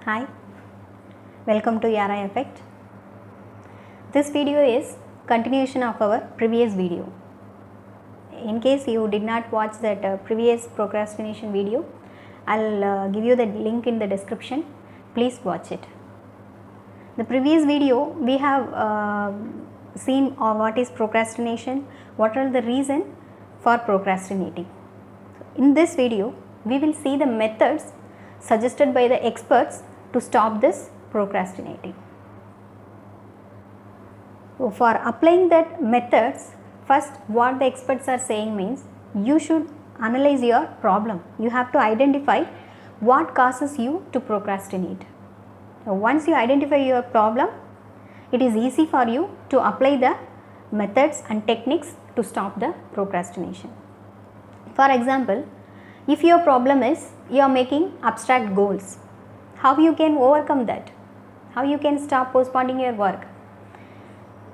Hi, welcome to Yara Effect. This video is continuation of our previous video. In case you did not watch that previous procrastination video, I'll give you the link in the description. Please watch it. The previous video we have seen what is procrastination, what are the reasons for procrastinating. In this video, we will see the methods suggested by the experts to stop this procrastinating. So for applying that methods, first what the experts are saying means you should analyze your problem. You have to identify what causes you to procrastinate. So once you identify your problem, it is easy for you to apply the methods and techniques to stop the procrastination. For example, if your problem is you are making abstract goals, how you can overcome that? How you can stop postponing your work?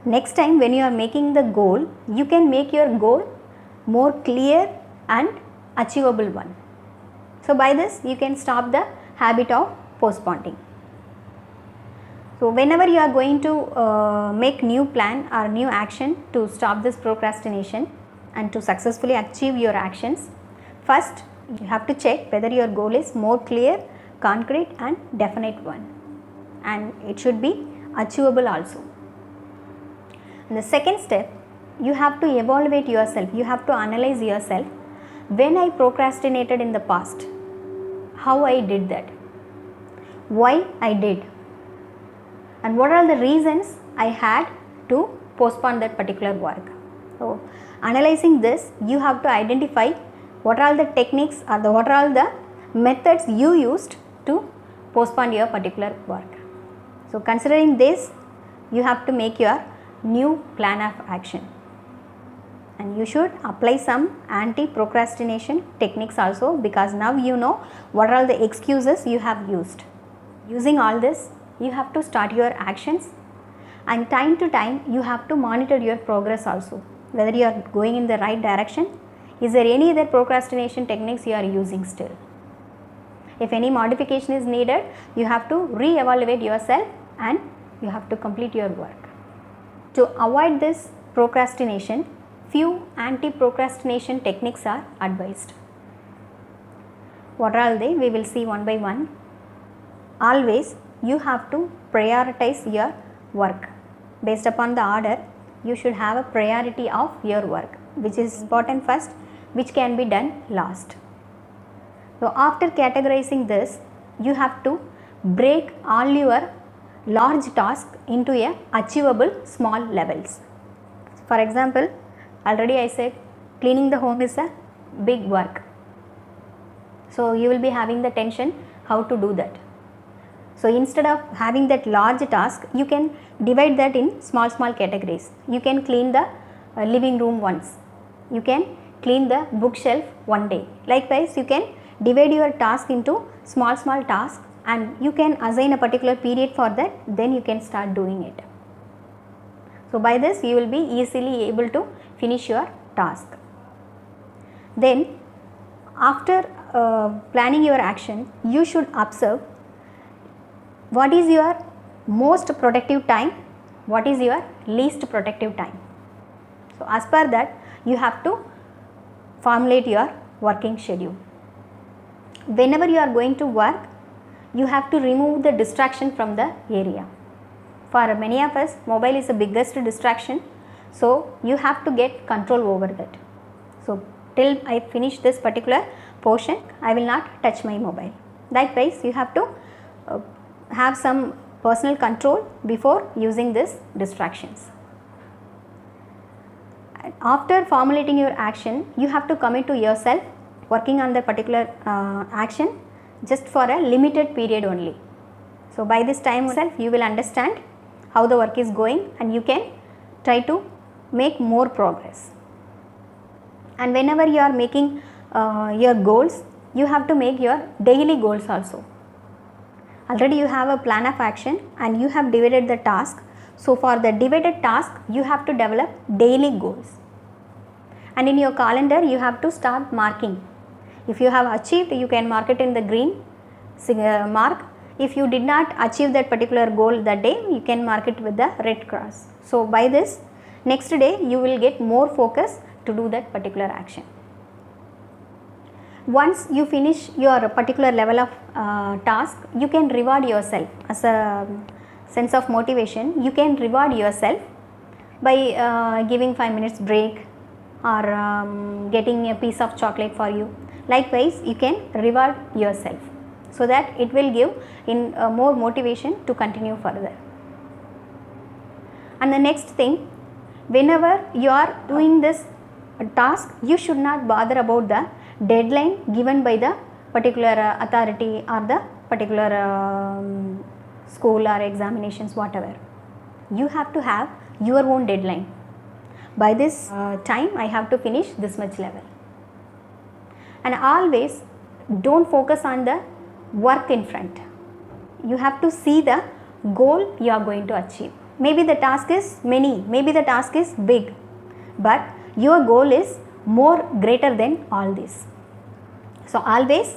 Next time when you are making the goal, you can make your goal more clear and achievable one. So by this you can stop the habit of postponing. So whenever you are going to make new plan or new action to stop this procrastination and to successfully achieve your actions, first you have to check whether your goal is more clear, concrete and definite one, and it should be achievable also. In the second step, you have to evaluate yourself, you have to analyze yourself. When I procrastinated in the past, how I did that, why I did, and what are the reasons I had to postpone that particular work. So analyzing this, you have to identify what are the techniques or what are the methods you used to postpone your particular work. So considering this, you have to make your new plan of action, and you should apply some anti-procrastination techniques also, because now you know what are the excuses you have used. Using all this, you have to start your actions, and time to time you have to monitor your progress also, whether you are going in the right direction. Is there any other procrastination techniques you are using still? If any modification is needed, you have to re-evaluate yourself and you have to complete your work. To avoid this procrastination, few anti-procrastination techniques are advised. What are they? We will see one by one. Always you have to prioritize your work. Based upon the order, you should have a priority of your work, which is important first, which can be done last. So after categorizing this, you have to break all your large tasks into a achievable small levels. For example, already I said cleaning the home is a big work. So you will be having the tension how to do that. So instead of having that large task, you can divide that in small categories. You can clean the living room once. You can clean the bookshelf one day. Likewise, you can divide your task into small tasks, and you can assign a particular period for that, then you can start doing it. So by this you will be easily able to finish your task. Then after planning your action, you should observe what is your most productive time, what is your least productive time. So as per that, you have to formulate your working schedule. Whenever you are going to work, you have to remove the distraction from the area. For many of us, mobile is the biggest distraction, so you have to get control over that. So till I finish this particular portion, I will not touch my mobile. Likewise, you have to have some personal control before using these distractions. After formulating your action, you have to commit to yourself working on the particular action just for a limited period only. So by this time itself, you will understand how the work is going and you can try to make more progress. And whenever you are making your goals, you have to make your daily goals also. Already you have a plan of action and you have divided the task. So for the divided task, you have to develop daily goals. And in your calendar, you have to start marking. If you have achieved, you can mark it in the green mark. If you did not achieve that particular goal that day, you can mark it with the red cross. So by this, next day you will get more focus to do that particular action. Once you finish your particular level of task, you can reward yourself as a sense of motivation. You can reward yourself by giving 5 minutes break or getting a piece of chocolate for you. Likewise, you can reward yourself so that it will give in more motivation to continue further. And the next thing, whenever you are doing this task, you should not bother about the deadline given by the particular authority or the particular school or examinations, whatever. You have to have your own deadline. By this time I have to finish this much level. And always don't focus on the work in front. You have to see the goal you are going to achieve. Maybe the task is many, maybe the task is big, but your goal is more greater than all this. So always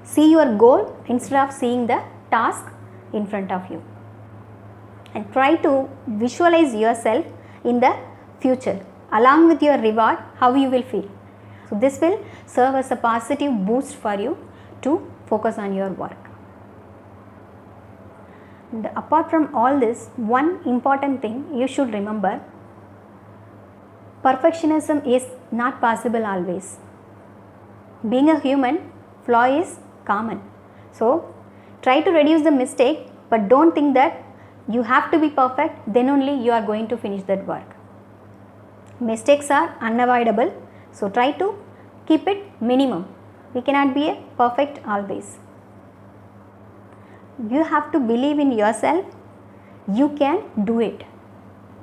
see your goal instead of seeing the task in front of you, and try to visualize yourself in the future along with your reward, how you will feel. So this will serve as a positive boost for you to focus on your work. And apart from all this, one important thing you should remember, perfectionism is not possible always. Being a human, flaw is common. So try to reduce the mistake, but don't think that you have to be perfect, then only you are going to finish that work. Mistakes are unavoidable, so try to keep it minimum. We cannot be a perfect always. You have to believe in yourself. You can do it.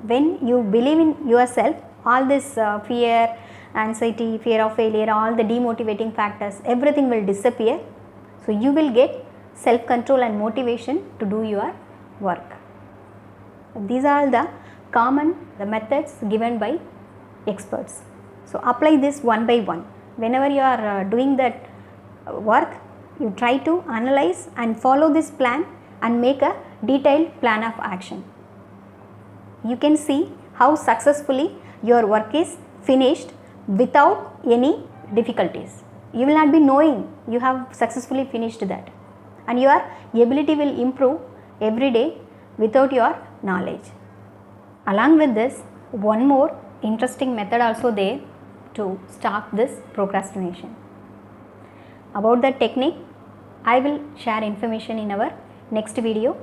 When you believe in yourself, all this fear, anxiety, fear of failure, all the demotivating factors, everything will disappear. So you will get self-control and motivation to do your work. These are the common methods given by experts. So apply this one by one. Whenever you are doing that work, you try to analyze and follow this plan and make a detailed plan of action. You can see how successfully your work is finished without any difficulties. You will not be knowing you have successfully finished that, and your ability will improve every day without your knowledge. Along with this, one more interesting method also there to stop this procrastination. About the technique, I will share information in our next video.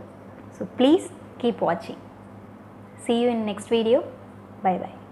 So please keep watching. See you in next video. Bye bye.